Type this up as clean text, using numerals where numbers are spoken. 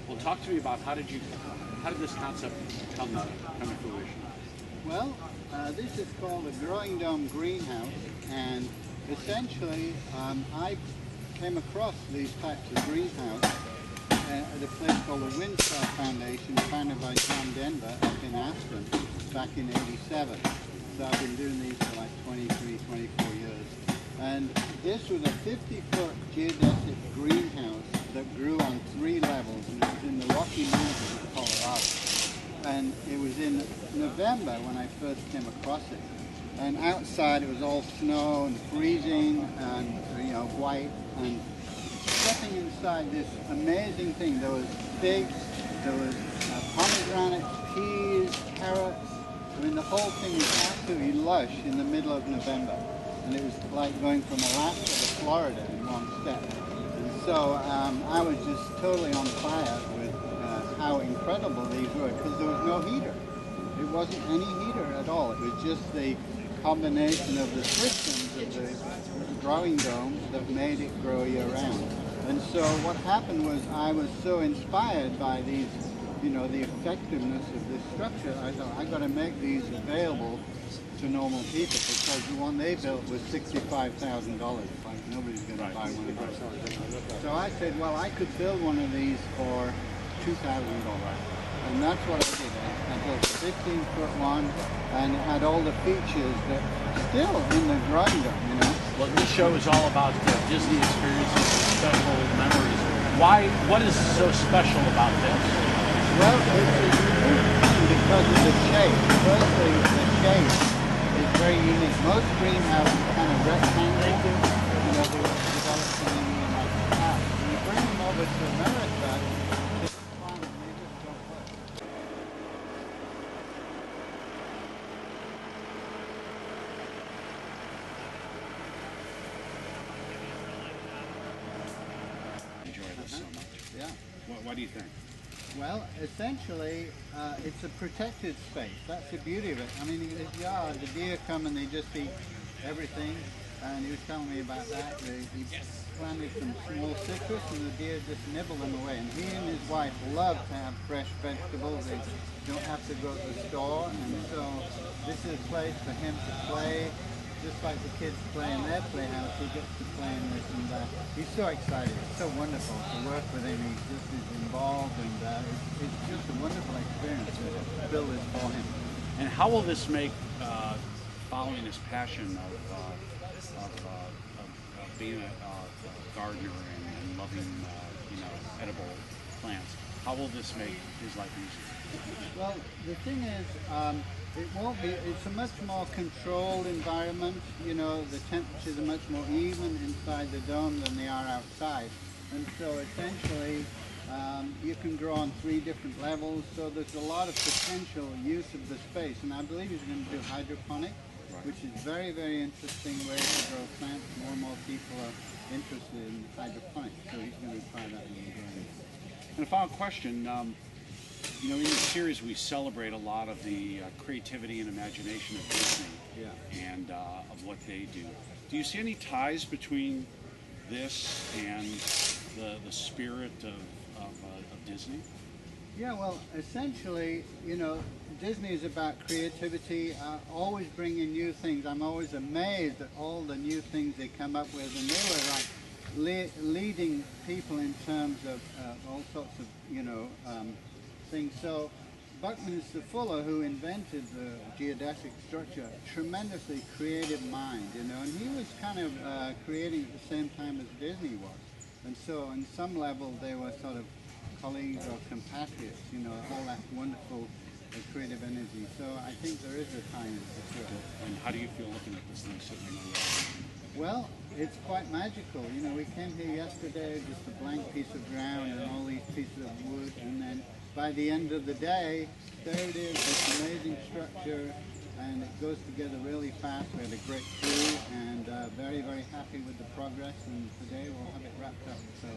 Well, talk to me about how did this concept come to fruition? Well, this is called a growing dome greenhouse, and essentially I came across these types of greenhouse at a place called the Windstar Foundation, founded by John Denver up in Aspen back in '87. So I've been doing these for like 23, 24 years. And this was a 50-foot geodesic greenhouse that grew on 3 levels, and it was in the Rocky Mountains of Colorado. And it was in November when I first came across it. And outside it was all snow and freezing and white, and stepping inside this amazing thing. There was figs, there was pomegranates, peas, carrots. I mean, the whole thing was absolutely lush in the middle of November. And it was like going from Alaska to Florida in one step. And so I was just totally on fire with how incredible these were, because there was no heater. It wasn't any heater at all. It was just the combination of the systems of the growing domes that made it grow year round. And so what happened was I was so inspired by these, the effectiveness of this structure. I thought, I got to make these available to normal people, because the one they built was $65,000. Like, nobody's going to buy one of those. So I said, well, I could build one of these for $2,000. And that's what I did. I built a 15-foot one, and it had all the features that still in the growing dome, Well, this show is all about Disney experiences, special memories. What is so special about this? Well, it's unique because of the shape. Firstly, the shape is very unique. Most greenhouses are kind of rectangular. They were developed in like the past. When you bring them over to America, it's fun, and they just don't work. Enjoy this so much. Yeah. What do you think? Well, essentially, it's a protected space. That's the beauty of it. I mean, the deer come and they just eat everything, and he was telling me about that. He planted some small citrus, and the deer just nibble them away. And he and his wife love to have fresh vegetables. They don't have to go to the store, and so this is a place for him to play. Just like the kids play in their playhouse, he gets to play in this and that. He's so excited. It's so wonderful to work with him. He just is involved, and it's just a wonderful experience to build this for him. And how will this make following his passion of being a gardener and loving edible plants? How will this make his life easier? Well, the thing is, it won't be. It's a much more controlled environment. The temperatures are much more even inside the dome than they are outside, and so essentially you can grow on 3 different levels. So there's a lot of potential use of the space, and I believe he's going to do hydroponic, which is very, very interesting way to grow plants. More and more people are interested in hydroponic, so he's going to try that in the garden. And a final question. In this series we celebrate a lot of the creativity and imagination of Disney and of what they do. Do you see any ties between this and the spirit of Disney? Yeah, well, essentially, Disney is about creativity, always bringing new things. I'm always amazed at all the new things they come up with, and they were like leading people in terms of all sorts of, things. So Buckminster Fuller, who invented the geodesic structure, tremendously creative mind, and he was kind of creating at the same time as Disney was. And so on some level they were sort of colleagues or compatriots, all that wonderful creative energy. So I think there is a tie-in for sure. And how do you feel looking at this thing sitting in the Well, it's quite magical. We came here yesterday, just a blank piece of ground and all these pieces of wood, and then by the end of the day, there it is, this amazing structure, and it goes together really fast. We had a great crew, and very, very happy with the progress, and today we'll have it wrapped up. So.